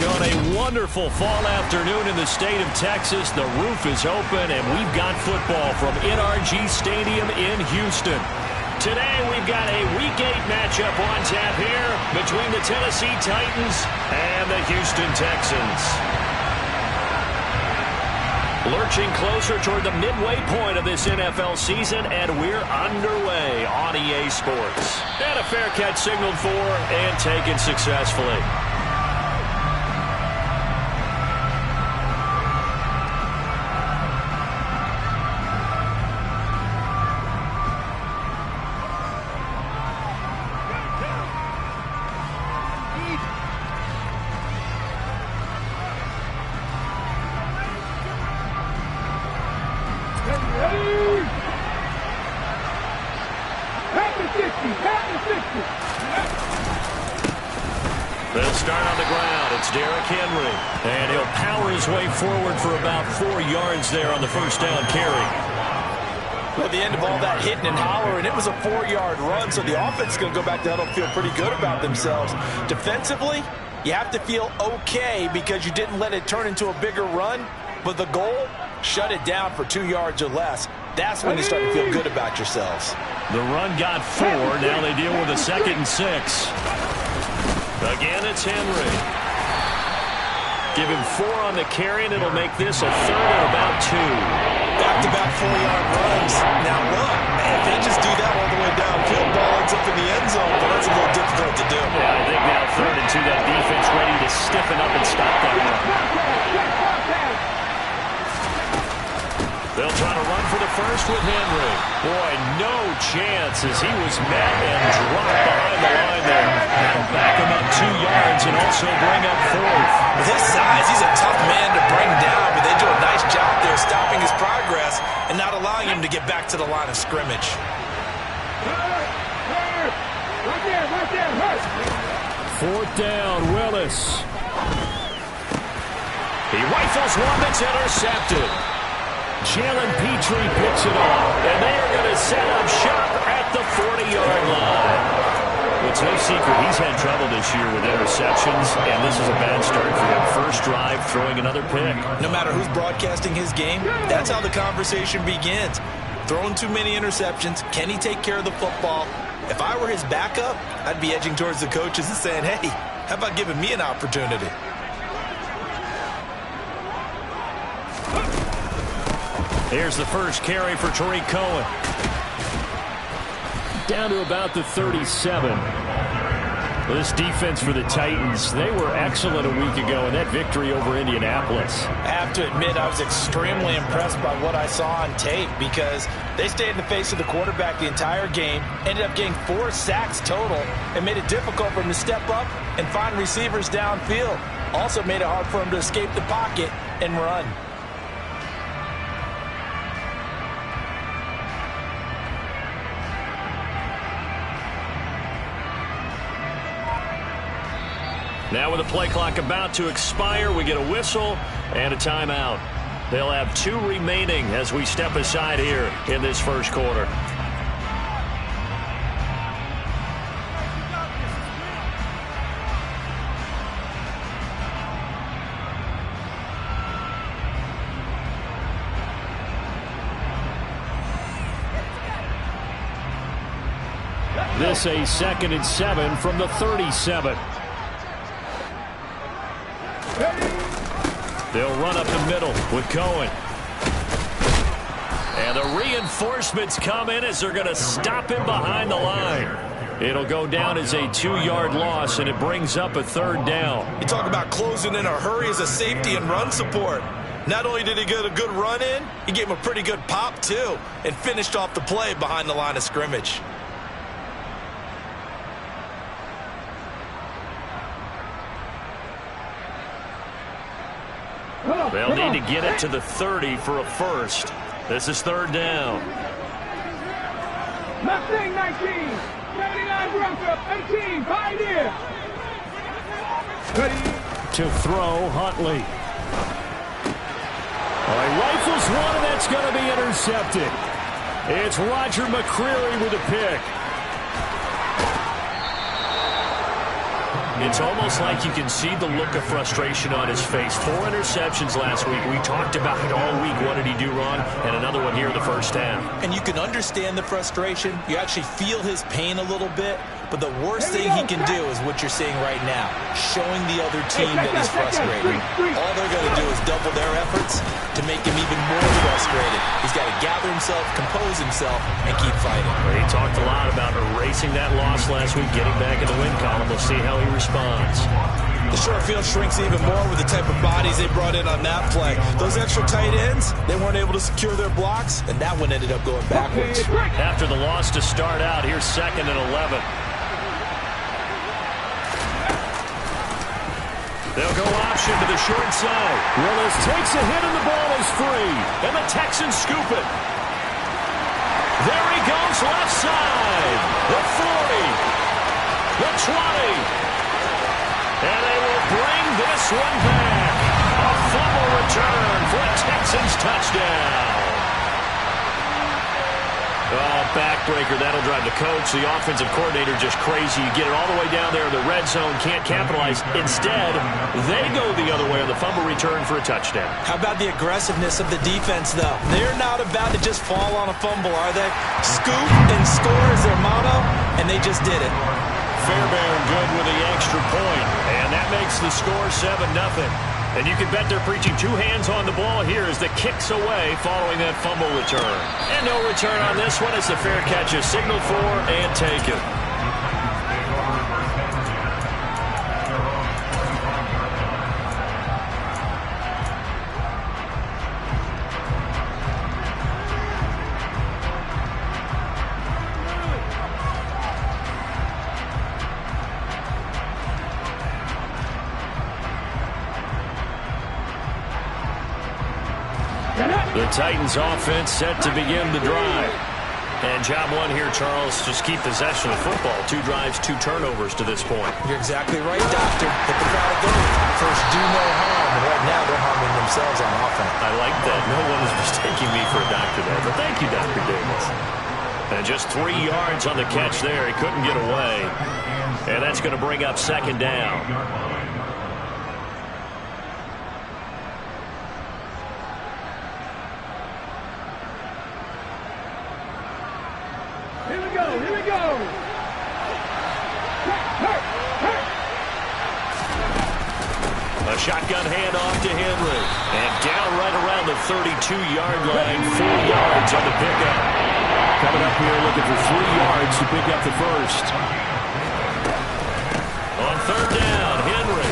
On a wonderful fall afternoon in the state of Texas, the roof is open, and we've got football from NRG Stadium in Houston. Today, we've got a Week 8 matchup on tap here between the Tennessee Titans and the Houston Texans. Lurching closer toward the midway point of this NFL season, and we're underway on EA Sports. And a fair catch signaled for and taken successfully. They'll start on the ground. It's Derrick Henry. And he'll power his way forward for about 4 yards there on the first down carry. At the end of all that hitting and hollering, it was a 4-yard run, so the offense is going to go back to huddle and feel pretty good about themselves. Defensively, you have to feel okay because you didn't let it turn into a bigger run, but the goal, shut it down for 2 yards or less. That's when you start to feel good about yourselves. The run got 4. Now they deal with a 2nd and 6. Again, it's Henry. Give him 4 on the carry, and it'll make this a 3rd and about 2. Back-to-back 4-yard runs. Now look, if they just do that all the way downfield, ball ends up in the end zone, but that's a little difficult to do. Yeah, I think now 3rd and 2, that defense ready to stiffen up and stop that run. They'll try to run for the first with Henry. Boy, no chance as he was met and dropped behind the line there. That'll back him up 2 yards and also bring up 4th. With his size, he's a tough man to bring down, but they do a nice job there stopping his progress and not allowing him to get back to the line of scrimmage. 4th down, Willis. He rifles one that's intercepted. Jalen Petrie picks it off, and they are going to set up shop at the 40-yard line. It's no secret he's had trouble this year with interceptions, and this is a bad start for him. First drive, throwing another pick. No matter who's broadcasting his game, that's how the conversation begins. Throwing too many interceptions, can he take care of the football? If I were his backup, I'd be edging towards the coaches and saying, hey, how about giving me an opportunity? Here's the first carry for Tariq Cohen. Down to about the 37. This defense for the Titans, they were excellent a week ago in that victory over Indianapolis. I have to admit, I was extremely impressed by what I saw on tape because they stayed in the face of the quarterback the entire game, ended up getting 4 sacks total, and made it difficult for him to step up and find receivers downfield. Also made it hard for him to escape the pocket and run. Now with the play clock about to expire, we get a whistle and a timeout. They'll have 2 remaining as we step aside here in this first quarter. This a 2nd and 7 from the 37. They'll run up the middle with Cohen. And the reinforcements come in as they're going to stop him behind the line. It'll go down as a 2-yard loss, and it brings up a 3rd down. You talk about closing in a hurry as a safety and run support. Not only did he get a good run in, he gave him a pretty good pop, too, and finished off the play behind the line of scrimmage. They'll need to get it to the 30 for a first. This is 3rd down. Mustang 19, 79 Bronco, 18, Pioneer. To throw, Huntley. He rifles one, and that's going to be intercepted. It's Roger McCreary with a pick. It's almost like you can see the look of frustration on his face. 4 interceptions last week. We talked about it all week. What did he do wrong? And another one here in the first half. And you can understand the frustration. You actually feel his pain a little bit. But the worst thing he can do is what you're seeing right now, showing the other team that he's frustrated. All they're going to do is double their efforts to make him even more frustrated. He's got to gather himself, compose himself, and keep fighting. He talked a lot about erasing that loss last week, getting back in the win column. We'll see how he responds. The short field shrinks even more with the type of bodies they brought in on that play. Those extra tight ends, they weren't able to secure their blocks, and that one ended up going backwards. After the loss to start out, here's 2nd and 11. They'll go option to the short side. Willis takes a hit and the ball is free. And the Texans scoop it. There he goes left side. The 40. The 20. And they will bring this one back. A fumble return for a Texans touchdown. Oh, backbreaker. That'll drive the coach, the offensive coordinator, just crazy. You get it all the way down there in the red zone, can't capitalize. Instead, they go the other way on the fumble return for a touchdown. How about the aggressiveness of the defense, though? They're not about to just fall on a fumble, are they? Scoop and score is their motto, and they just did it. Fairbairn good with the extra point, and that makes the score 7-0. And you can bet they're preaching 2 hands on the ball here as the kick's away following that fumble return. And no return on this one as the fair catch is signaled for and taken. The Titans offense set to begin the drive. And job one here, Charles, just keep possession of football. 2 drives, 2 turnovers to this point. You're exactly right, Doctor. Hit the crowd goal. First, do no harm. And right now, they're harming themselves on offense. I like that. No one is mistaking me for a doctor there. But thank you, Dr. Davis. And just 3 yards on the catch there. He couldn't get away. And that's going to bring up 2nd down. Here we go, here we go. A shotgun handoff to Henry. And down right around the 32-yard line. 4 yards on the pickup. Coming up here looking for 3 yards to pick up the first. On 3rd down, Henry.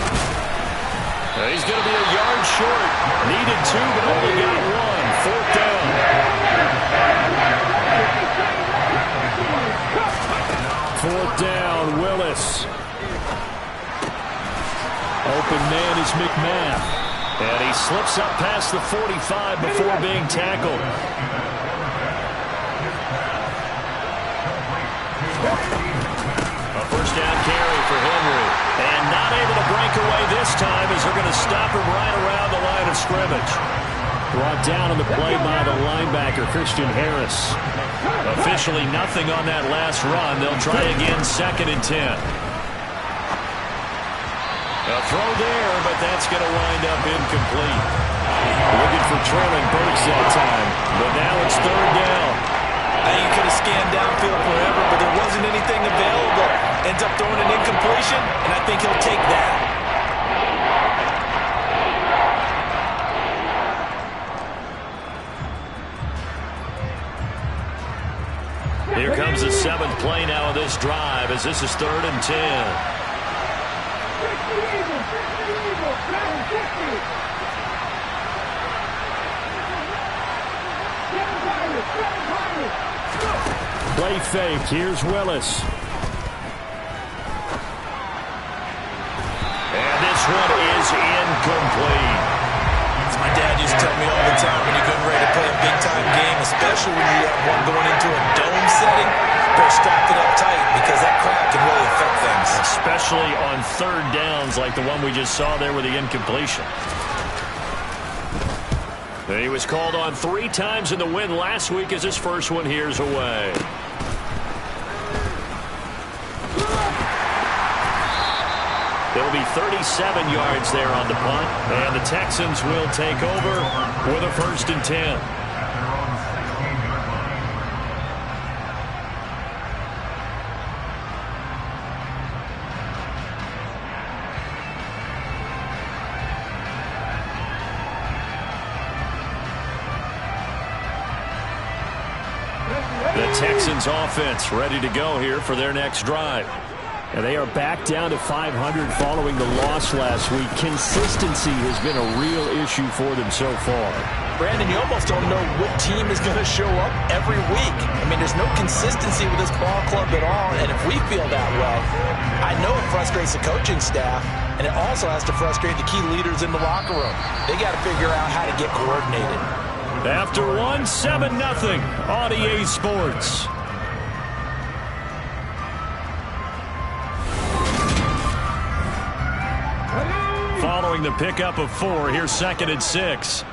He's going to be a yard short. Needed 2, but only got 1. 4th down. 4th down, Willis. Open man is McMath. And he slips up past the 45 before being tackled. A 1st down carry for Henry. And not able to break away this time as they're going to stop him right around the line of scrimmage. Brought down on the play by the linebacker, Christian Harris. Officially nothing on that last run. They'll try again 2nd and 10. A throw there, but that's going to wind up incomplete. Looking for trailing Burks that time, but now it's 3rd down. I think you could have scanned downfield forever, but there wasn't anything available. Ends up throwing an incompletion, and I think he'll take that. Here comes the 7th play now of this drive as this is 3rd and 10. Play fake. Here's Willis. And this one is incomplete. As my dad used to tell me all the time, when you're getting ready to play a big-time game, especially when you have one going into a dome setting, better strap it up tight because that crowd can really affect things. Especially on 3rd downs like the one we just saw there with the incompletion. He was called on 3 times in the win last week as his first one here's away. It'll be 37 yards there on the punt, and the Texans will take over with a 1st and 10. The Texans offense ready to go here for their next drive. And they are back down to 500 following the loss last week. Consistency has been a real issue for them so far. Brandon, you almost don't know what team is going to show up every week. I mean, there's no consistency with this ball club at all, and if we feel that way, I know it frustrates the coaching staff, and it also has to frustrate the key leaders in the locker room. They got to figure out how to get coordinated. After one, 7-0 on EA Sports. Following the pickup of 4, here's 2nd and 6.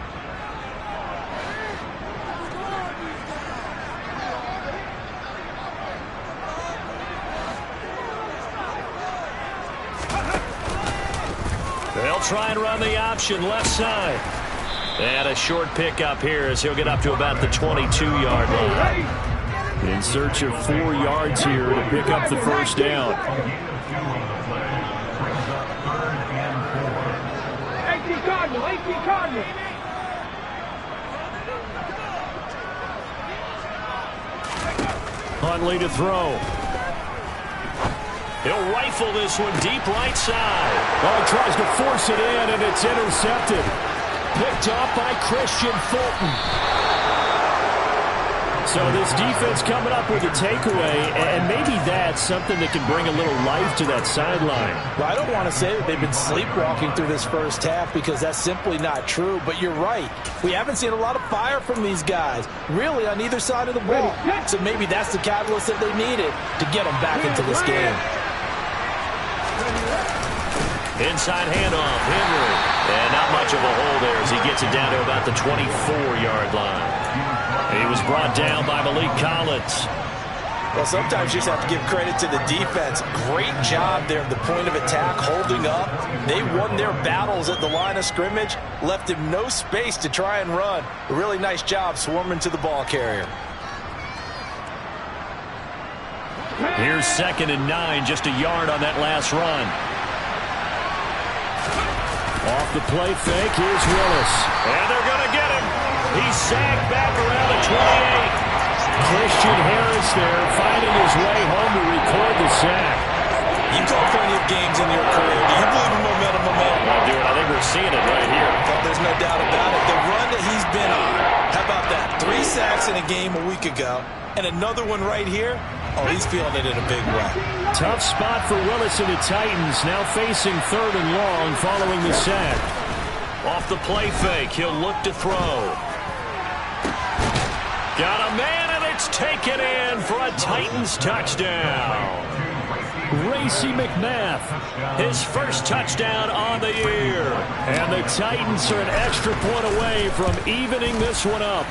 They'll try and run the option left side. And a short pickup here as he'll get up to about the 22-yard line. In search of 4 yards here to pick up the 1st down. 18 Cardinal, 18 Cardinal. Huntley to throw. He'll rifle this one deep right side. Oh, he tries to force it in, and it's intercepted. Picked up by Christian Fulton. So this defense coming up with a takeaway, and maybe that's something that can bring a little life to that sideline. Well, I don't want to say that they've been sleepwalking through this first half because that's simply not true, but you're right. We haven't seen a lot of fire from these guys, really, on either side of the ball. So maybe that's the catalyst that they needed to get them back into this game. Inside handoff, Henry. And not much of a hole there as he gets it down to about the 24-yard line. He was brought down by Malik Collins. Well, sometimes you just have to give credit to the defense. Great job there at the point of attack, holding up. They won their battles at the line of scrimmage, left him no space to try and run. A really nice job swarming to the ball carrier. Here's 2nd and 9, just a yard on that last run. Off the play fake, here's Willis. And they're going to get him. He's sagged back around the 28. Christian Harris there, finding his way home to record the sack. You've called plenty of games in your career. Do you believe in momentum? Dude, I think we're seeing it right here. Well, there's no doubt about it. The run that he's been on, how about that? 3 sacks in a game a week ago, and another one right here. Oh, he's feeling it in a big way. Tough spot for Willis and the Titans, now facing 3rd and long following the sack. Off the play fake, he'll look to throw. Got a man, and it's taken in for a Titans touchdown. Racey McMath, his first touchdown on the year. And the Titans are an extra point away from evening this one up.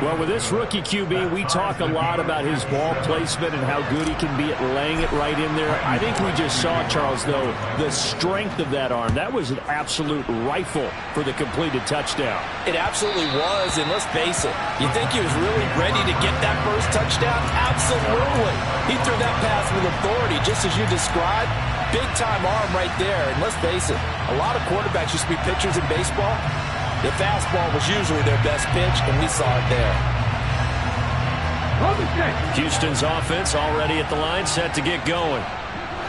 Well, with this rookie QB, we talk a lot about his ball placement and how good he can be at laying it right in there. I think we just saw, Charles, though, the strength of that arm. That was an absolute rifle for the completed touchdown. It absolutely was, and let's face it, you think he was really ready to get that first touchdown? Absolutely. He threw that pass with authority, just as you described. Big-time arm right there, and let's face it, a lot of quarterbacks used to be pitchers in baseball. The fastball was usually their best pitch, and we saw it there. Houston's offense already at the line, set to get going.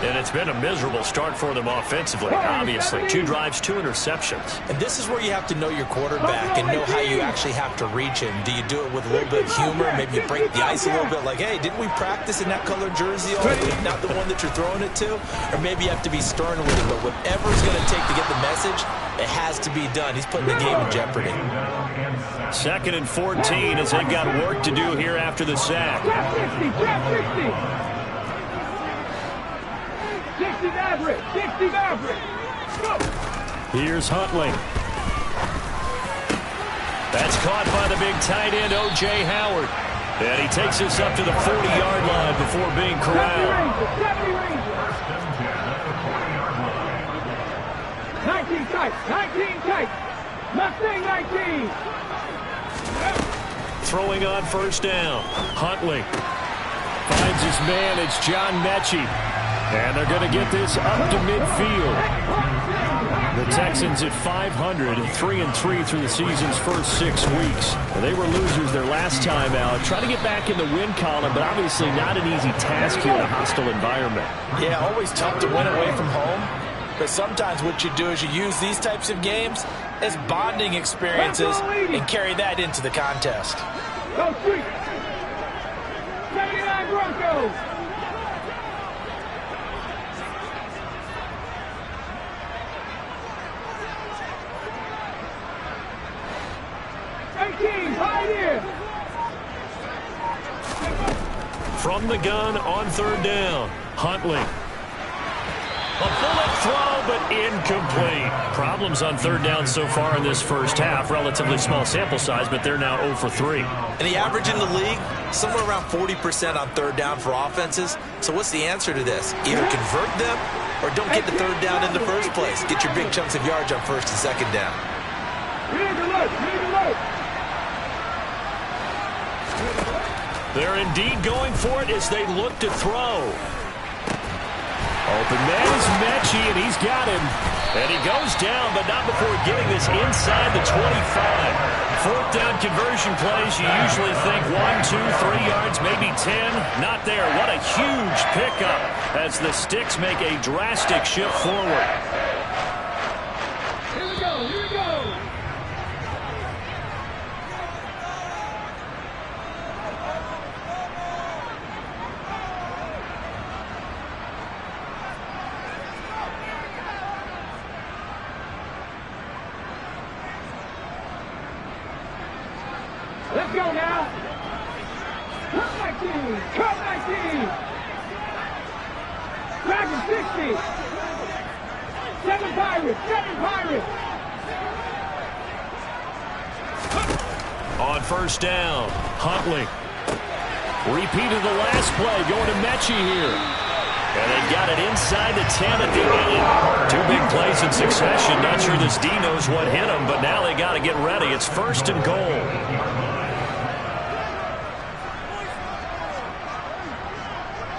And it's been a miserable start for them offensively, obviously. 2 drives, 2 interceptions. And this is where you have to know your quarterback and know how you actually have to reach him. Do you do it with a little bit of humor? Maybe you break the ice a little bit like, hey, didn't we practice in that colored jersey all week? Not the one that you're throwing it to? Or maybe you have to be stern with it. But whatever it's going to take to get the message, it has to be done. He's putting the game in jeopardy. 2nd and 14 as they've got work to do here after the sack. 60 average, 60 average. Go. Here's Huntley. That's caught by the big tight end, O.J. Howard. And he takes us up to the 40-yard line before being corralled. 19 tight. 19 tight. Mustang 19. Throwing on first down. Huntley finds his man. It's John Mechie. And they're going to get this up to midfield. The Texans at 500, 3-3 through the season's first 6 weeks. They were losers their last time out. Trying to get back in the win column, but obviously not an easy task here in a hostile environment. Yeah, always tough to win away from home. But sometimes what you do is you use these types of games as bonding experiences and carry that into the contest. Go street. 79 Broncos. From the gun on third down. Huntley. A bullet throw, but incomplete. Problems on third down so far in this first half. Relatively small sample size, but they're now 0 for 3. And the average in the league, somewhere around 40% on third down for offenses. So what's the answer to this? Either convert them or don't get the third down in the first place. Get your big chunks of yards on first and second down. They're indeed going for it as they look to throw. Open man is Mechie, and he's got him. And he goes down, but not before getting this inside the 25. Fourth down conversion plays, you usually think 1, 2, 3 yards, maybe 10. Not there. What a huge pickup as the Sticks make a drastic shift forward. Here we go, here we go. Let's go now. Cut 19. Cut 19. Dragon 60. 7 Pirates. 7 Pirates. On first down, Huntley. Repeated the last play, going to Mechie here. And they got it inside the 10 at the 8. 2 big plays in succession. Not sure this D knows what hit him, but now they got to get ready. It's first and goal.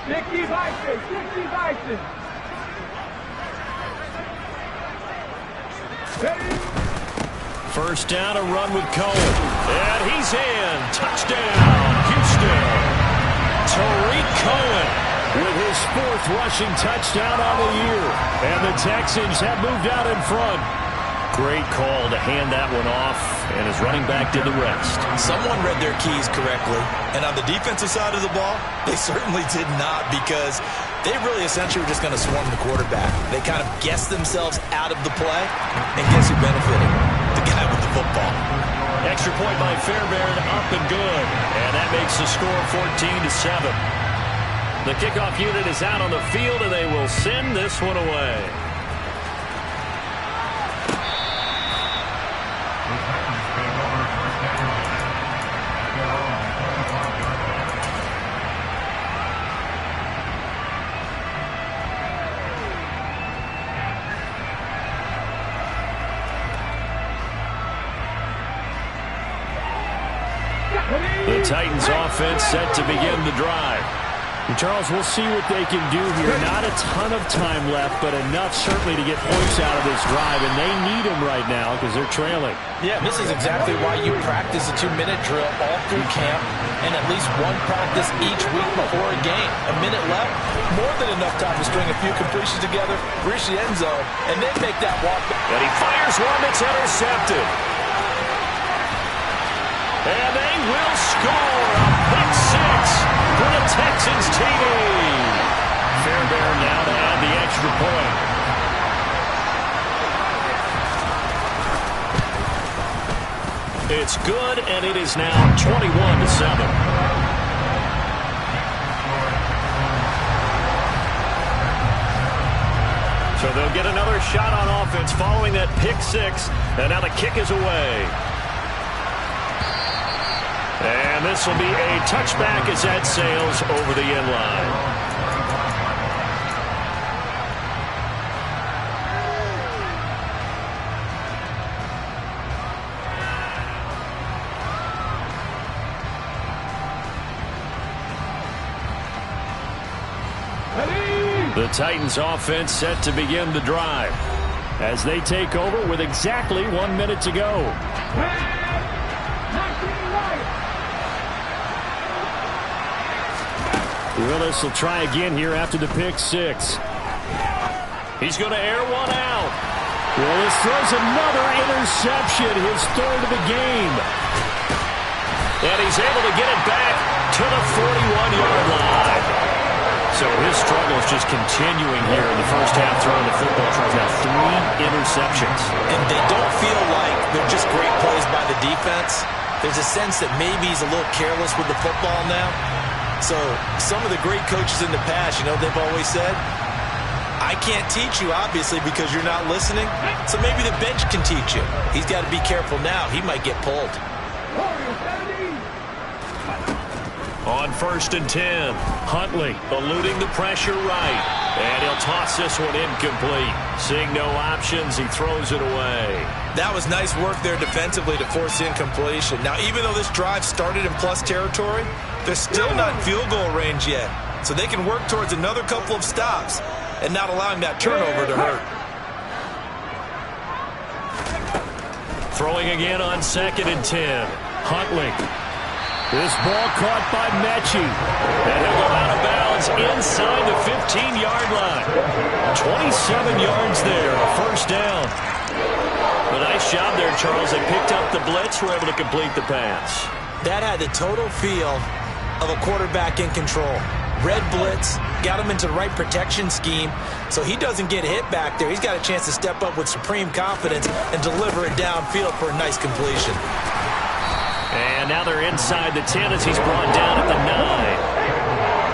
60 Bison, 60 Bison. First down, a run with Cohen. And he's in. Touchdown, Houston. Tariq Cohen with his 4th rushing touchdown on the year. And the Texans have moved out in front. Great call to hand that one off, and his running back did the rest. Someone read their keys correctly, and on the defensive side of the ball, they certainly did not, because they really essentially were just going to swarm the quarterback. They kind of guessed themselves out of the play, and guess who benefited? The guy with the football. Extra point by Fairbairn, up and good, and that makes the score 14-7. The kickoff unit is out on the field, and they will send this one away. The Titans offense set to begin the drive. And Charles, we'll see what they can do here. Not a ton of time left, but enough certainly to get points out of this drive, and they need them right now because they're trailing. Yeah, this is exactly why you practice a 2-minute drill all through camp and at least one practice each week before a game. A minute left, more than enough time to string a few completions together, reach the end zone, and then make that walk. And he fires one that's intercepted. And they will score a pick 6 for the Texans TD. Fairbairn now to add the extra point. It's good, and it is now 21-7. So they'll get another shot on offense following that pick 6, and now the kick is away. And this will be a touchback as that sails over the end line. The Titans offense set to begin the drive as they take over with exactly 1 minute to go. Willis will try again here after the pick six. He's going to air one out. Willis throws another interception, his third of the game. And he's able to get it back to the 41-yard line. So his struggle is just continuing here in the first half throwing the football. Tries now 3 interceptions. And they don't feel like they're just great plays by the defense. There's a sense that maybe he's a little careless with the football now. So some of the great coaches in the past, they've always said, I can't teach you, obviously, because you're not listening. So maybe the bench can teach you. He's got to be careful now. He might get pulled. On 1st and 10, Huntley eluding the pressure right. And he'll toss this one incomplete. Seeing no options, he throws it away. That was nice work there defensively to force incompletion. Now, even though this drive started in plus territory, they're still not in field goal range yet. So they can work towards another couple of stops and not allowing that turnover to hurt. Throwing again on 2nd and 10. Huntley. This ball caught by Mechie. And he'll go out of bounds inside the 15-yard line. 27 yards there, a first down. A nice job there, Charles. They picked up the blitz, were able to complete the pass. That had the total feel of a quarterback in control. Red blitz, got him into the right protection scheme, so he doesn't get hit back there. He's got a chance to step up with supreme confidence and deliver it downfield for a nice completion. And now they're inside the 10 as he's brought down at the 9.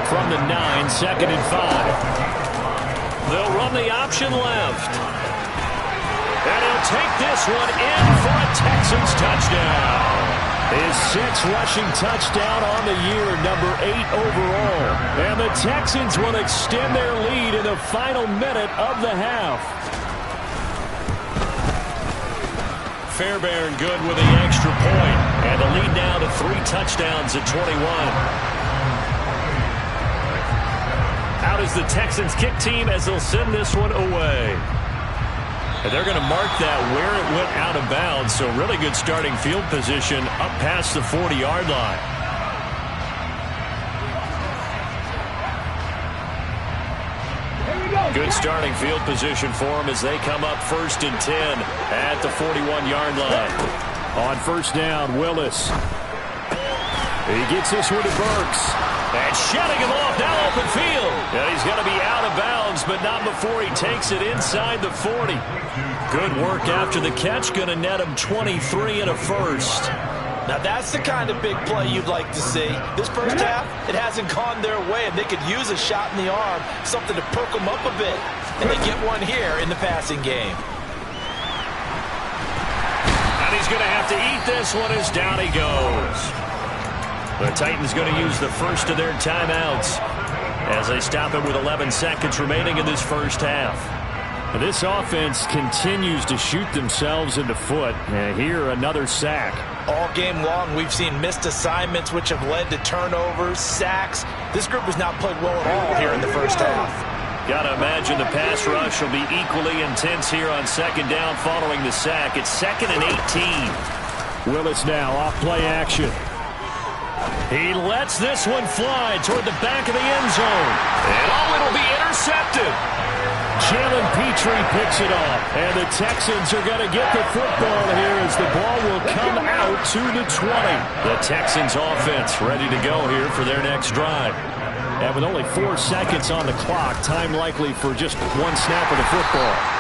From the 9, 2nd and 5. They'll run the option left. And he'll take this one in for a Texans touchdown. His 6th rushing touchdown on the year, number 8 overall. And the Texans will extend their lead in the final minute of the half. Fairbairn good with the extra point. And the lead now to 3 touchdowns at 21. Out is the Texans kick team as they'll send this one away. And they're going to mark that where it went out of bounds. So really good starting field position up past the 40-yard line. Good starting field position for them as they come up 1st and 10 at the 41-yard line. On 1st down, Willis. He gets this one to Burks. And shutting him off down open field. And he's going to be out of bounds, but not before he takes it inside the 40. Good work after the catch. Going to net him 23 and a first. Now that's the kind of big play you'd like to see. This first half, it hasn't gone their way, and they could use a shot in the arm, something to perk them up a bit. And they get one here in the passing game. And he's going to have to eat this one as down he goes. The Titans going to use the first of their timeouts as they stop it with 11 seconds remaining in this first half. This offense continues to shoot themselves in the foot. And here, another sack. All game long, we've seen missed assignments, which have led to turnovers, sacks. This group has not played well at all here in the first half. Got to imagine the pass rush will be equally intense here on 2nd down following the sack. It's 2nd and 18. Willis now off play action. He lets this one fly toward the back of the end zone. And it'll be intercepted. Jalen Pitre picks it off. And the Texans are going to get the football here as the ball will come out to the 20. The Texans offense ready to go here for their next drive. And with only 4 seconds on the clock, time likely for just 1 snap of the football.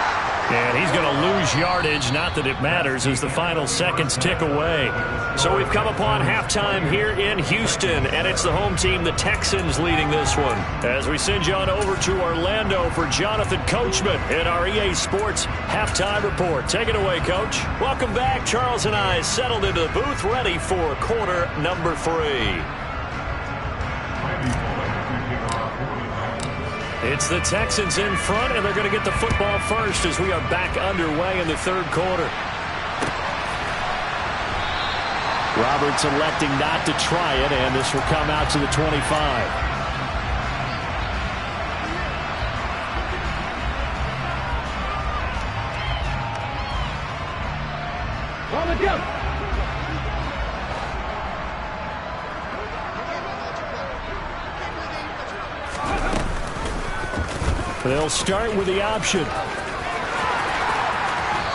And he's going to lose yardage, not that it matters, as the final seconds tick away. So we've come upon halftime here in Houston, and it's the home team, the Texans, leading this one. As we send you on over to Orlando for Jonathan Coachman in our EA Sports Halftime Report. Take it away, Coach. Welcome back. Charles and I settled into the booth, ready for quarter number 3. It's the Texans in front, and they're going to get the football first as we are back underway in the 3rd quarter. Roberts electing not to try it, and this will come out to the 25. Call it go. They'll start with the option.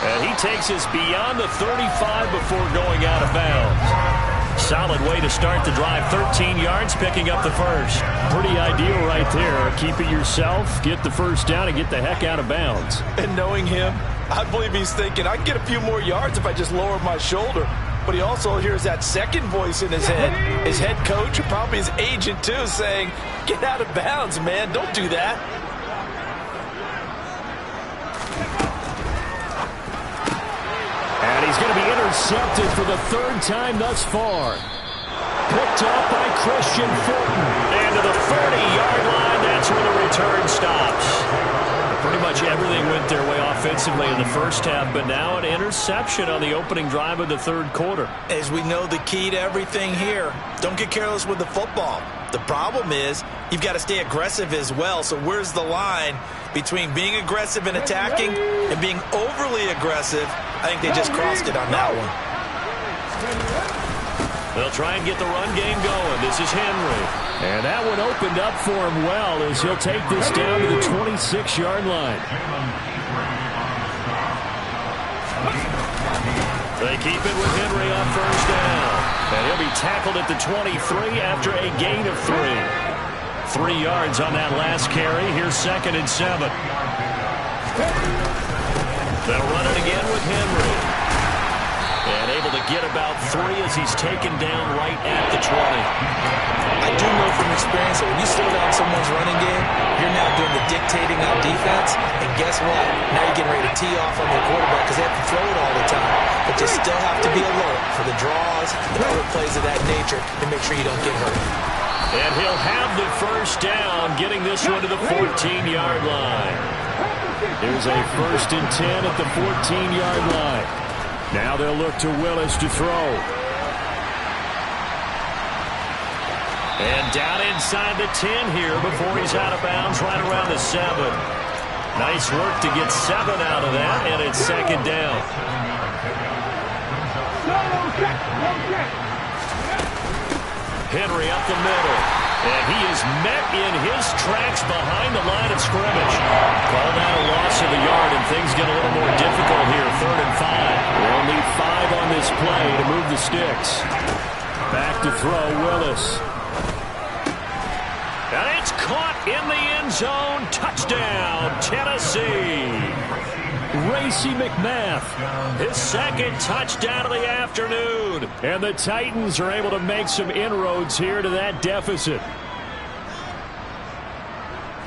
And he takes us beyond the 35 before going out of bounds. Solid way to start the drive. 13 yards, picking up the first. Pretty ideal right there. Keep it yourself, get the first down, and get the heck out of bounds. And knowing him, I believe he's thinking, I can get a few more yards if I just lower my shoulder. But he also hears that second voice in his head. His head coach, or probably his agent too, saying, get out of bounds, man. Don't do that. And he's going to be intercepted for the third time thus far. Picked up by Christian Fulton. And to the 30-yard line, that's where the return stops. Pretty much everything went their way offensively in the first half, but now an interception on the opening drive of the third quarter. As we know, the key to everything here, don't get careless with the football. The problem is you've got to stay aggressive as well. So where's the line between being aggressive and attacking and being overly aggressive? I think they just crossed it on that one. They'll try and get the run game going. This is Henry. And that one opened up for him well as he'll take this down to the 26-yard line. They keep it with Henry on first down. And he'll be tackled at the 23 after a gain of 3. 3 yards on that last carry. Here's 2nd and 7. They'll run it again with Henry. And able to get about 3 as he's taken down right at the 20. I do know from experience that when you slow down someone's running game, you're now doing the dictating on defense. And guess what? Now you're getting ready to tee off on their quarterback because they have to throw it all the time. But you still have to be alert for the draws and other plays of that nature to make sure you don't get hurt. And he'll have the first down, getting this one to the 14-yard line. Here's a 1st and 10 at the 14-yard line. Now they'll look to Willis to throw. And down inside the 10 here before he's out of bounds, right around the 7. Nice work to get 7 out of that, and it's 2nd down. Henry up the middle. And he is met in his tracks behind the line of scrimmage. Call that a loss of a yard, and things get a little more difficult here. 3rd and 5. They'll need 5 on this play to move the sticks. Back to throw, Willis. And it's caught in the end zone. Touchdown, Tennessee. Racey McMath, his 2nd touchdown of the afternoon. And the Titans are able to make some inroads here to that deficit.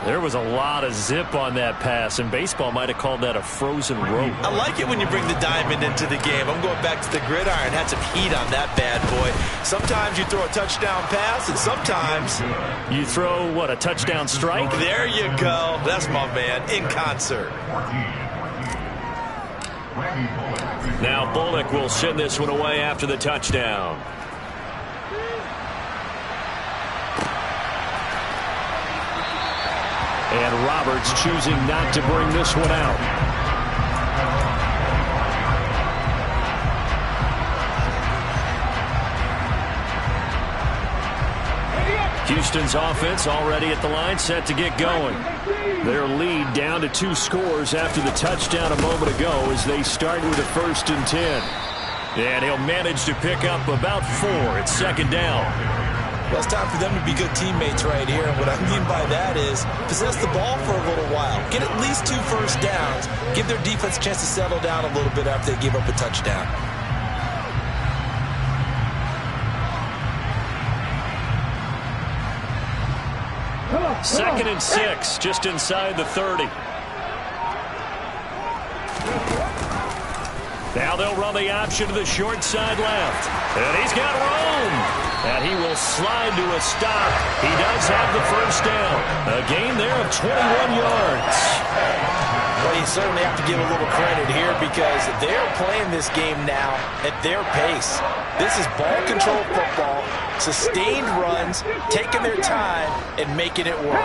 There was a lot of zip on that pass, and baseball might have called that a frozen rope. I like it when you bring the diamond into the game. I'm going back to the gridiron. Had some heat on that bad boy. Sometimes you throw a touchdown pass, and sometimes you throw, what, a touchdown strike? There you go. That's my man, in concert. Now Bullock will send this one away after the touchdown. And Roberts choosing not to bring this one out. Houston's offense already at the line, set to get going. Their lead down to 2 scores after the touchdown a moment ago as they start with a 1st and 10. And he'll manage to pick up about 4 at 2nd down. Well, it's time for them to be good teammates right here. And what I mean by that is possess the ball for a little while. Get at least 2 first downs. Give their defense a chance to settle down a little bit after they give up a touchdown. Second and 6, just inside the 30. Now they'll run the option to the short side left. And he's got room. And he will slide to a stop. He does have the first down. A gain there of 21 yards. Well, you certainly have to give a little credit here because they're playing this game now at their pace. This is ball control football, sustained runs, taking their time, and making it work.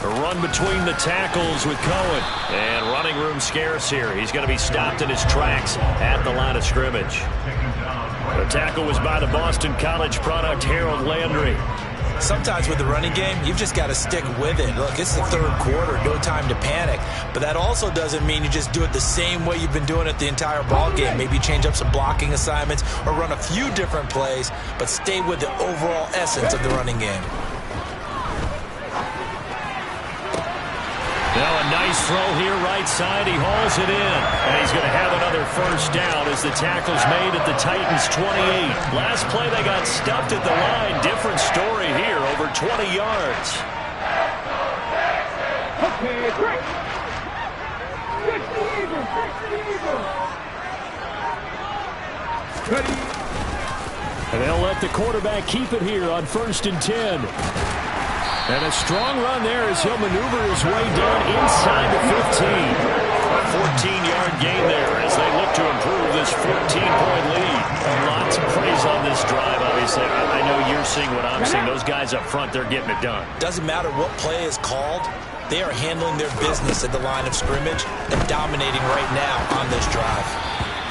A run between the tackles with Cohen. And running room scarce here. He's going to be stopped in his tracks at the line of scrimmage. The tackle was by the Boston College product, Harold Landry. Sometimes with the running game, you've just got to stick with it. Look, it's the third quarter, no time to panic. But that also doesn't mean you just do it the same way you've been doing it the entire ball game. Maybe change up some blocking assignments or run a few different plays, but stay with the overall essence of the running game. Now a nice throw here right side. He hauls it in. And he's going to have another first down as the tackle's made at the Titans' 28. Last play they got stuffed at the line. Different story here, over 20 yards. Okay, great. Fix the Eagle, fix the Eagle. Ready. And they'll let the quarterback keep it here on 1st and 10. And a strong run there as he'll maneuver his way down inside the 15. A 14-yard gain there as they look to improve this 14-point lead. Lots of praise on this drive, obviously. I know you're seeing what I'm seeing. Those guys up front, they're getting it done. Doesn't matter what play is called. They are handling their business at the line of scrimmage and dominating right now on this drive.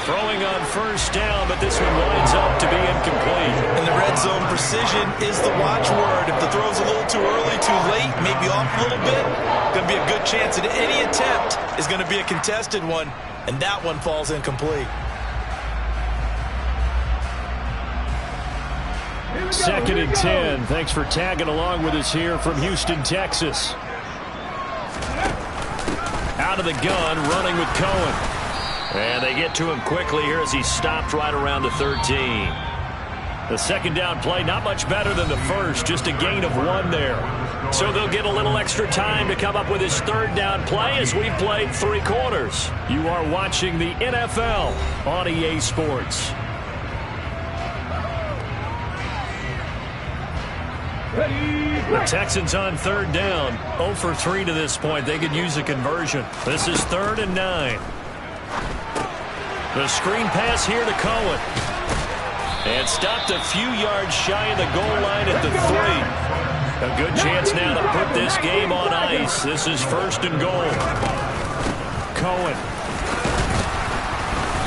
Throwing on first down, but this one winds up to be incomplete. In the red zone, precision is the watchword. If the throw's a little too early, too late, maybe off a little bit, going to be a good chance that any attempt is going to be a contested one, and that one falls incomplete. 2nd and 10. Thanks for tagging along with us here from Houston, Texas. Out of the gun, running with Cohen. And they get to him quickly here as he's stopped right around the 13. The second down play, not much better than the first, just a gain of 1 there. So they'll get a little extra time to come up with his third down play as we've played 3 quarters. You are watching the NFL on EA Sports. The Texans on 3rd down, 0 for 3 to this point. They could use a conversion. This is 3rd and 9. The screen pass here to Cohen. And stopped a few yards shy of the goal line at the 3. A good chance now to put this game on ice. This is 1st and goal. Cohen.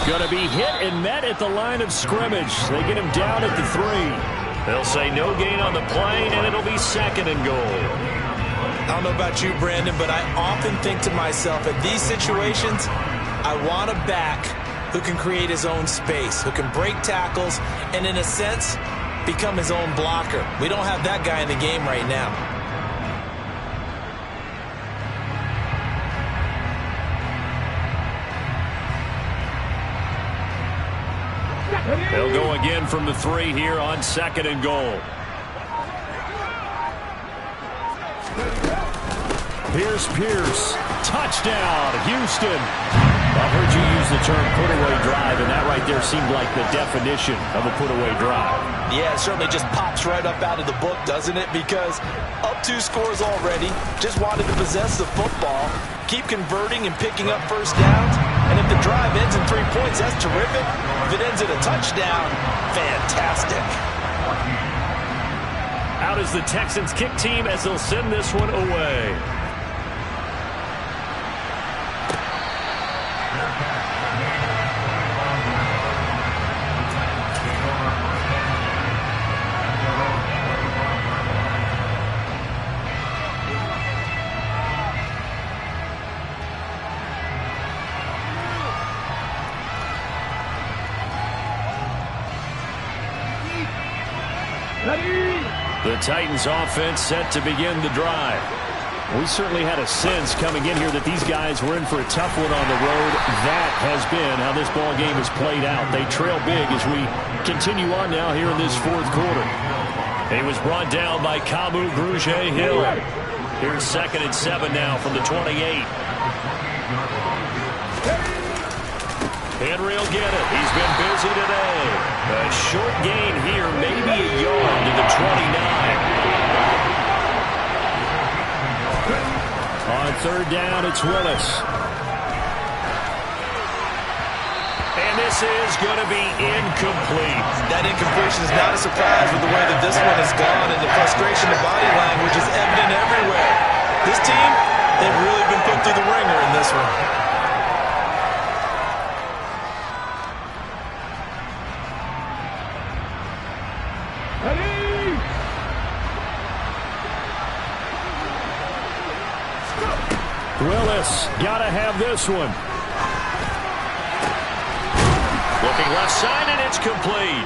Going to be hit and met at the line of scrimmage. They get him down at the 3. They'll say no gain on the play, and it'll be 2nd and goal. I don't know about you, Brandon, but I often think to myself, at these situations, I want a back who can create his own space, who can break tackles, and in a sense, become his own blocker. We don't have that guy in the game right now. They'll go again from the 3 here on 2nd and goal. Pierce, touchdown, Houston. I've heard you use the term put-away drive, and that right there seemed like the definition of a put-away drive. Yeah, it certainly just pops right up out of the book, doesn't it? Because up 2 scores already, just wanted to possess the football, keep converting and picking up first downs, and if the drive ends in 3 points, that's terrific. If it ends in a touchdown, fantastic. Out is the Texans kick team as they'll send this one away. The Titans offense set to begin the drive. We certainly had a sense coming in here that these guys were in for a tough one on the road. That has been how this ball game has played out. They trail big as we continue on now here in this 4th quarter. He was brought down by Kamu Grugier-Hill. Here's 2nd and 7 now from the 28. Henry will get it. He's been busy today. A short gain here, maybe a yard to the 29. On 3rd down, it's Willis. And this is going to be incomplete. That incompletion is not a surprise with the way that this one has gone, and the frustration of body language is evident everywhere. This team, they've really been put through the ringer in this one. Ready? Willis got to have this one. Looking left side, and it's complete.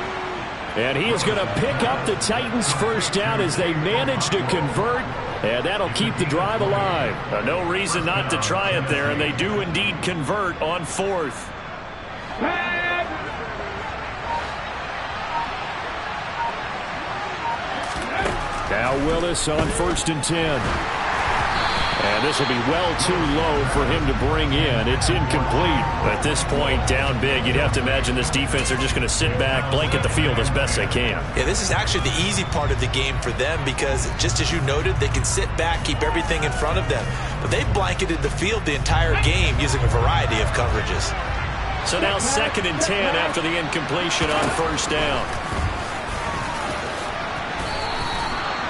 And he is going to pick up the Titans' first down as they manage to convert, and that'll keep the drive alive. No reason not to try it there, and they do indeed convert on 4th. Now Willis on 1st and 10. And this will be well too low for him to bring in. It's incomplete. At this point, down big, you'd have to imagine this defense are just going to sit back, blanket the field as best they can. Yeah, this is actually the easy part of the game for them because, just as you noted, they can sit back, keep everything in front of them. But they've blanketed the field the entire game using a variety of coverages. So now 2nd and 10 after the incompletion on 1st down.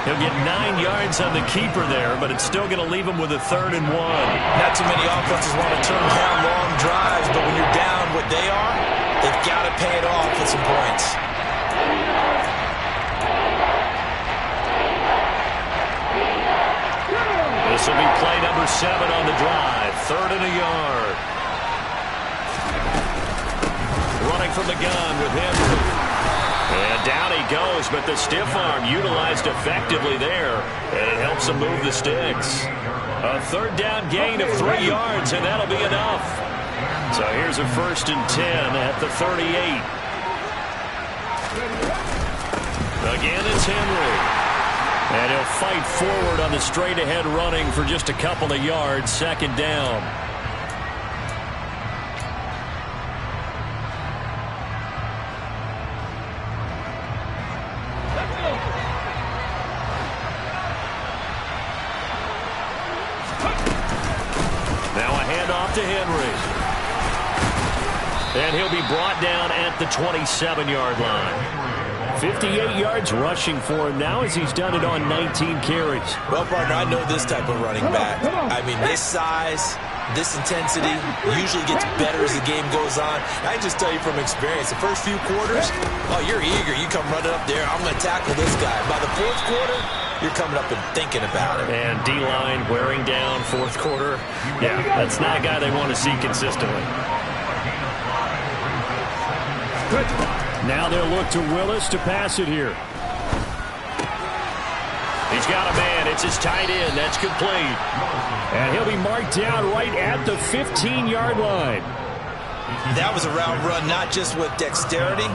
He'll get 9 yards on the keeper there, but it's still going to leave him with a 3rd and 1. Not too many offenses want to turn down long drives, but when you're down what they are, they've got to pay it off with some points. This will be play number 7 on the drive. 3rd and a yard. Running from the gun with Henry. And down he goes, but the stiff arm utilized effectively there, and it helps him move the sticks. A 3rd down gain of 3 yards, and that'll be enough. So here's a 1st and 10 at the 38. Again, it's Henry. And he'll fight forward on the straight-ahead running for just a couple of yards, 2nd down. To Henry. And he'll be brought down at the 27-yard line. 58 yards rushing for him now as he's done it on 19 carries. Well, partner, I know this type of running back. I mean, this size, this intensity usually gets better as the game goes on. I can just tell you from experience, the first few quarters, oh, you're eager. You come running up there, I'm going to tackle this guy. By the 4th quarter, you're coming up and thinking about it. And D-line wearing down 4th quarter. Yeah, that's not a guy they want to see consistently. Now they'll look to Willis to pass it here. He's got a man. It's his tight end. That's complete. And he'll be marked down right at the 15-yard line. That was a route run, not just with dexterity,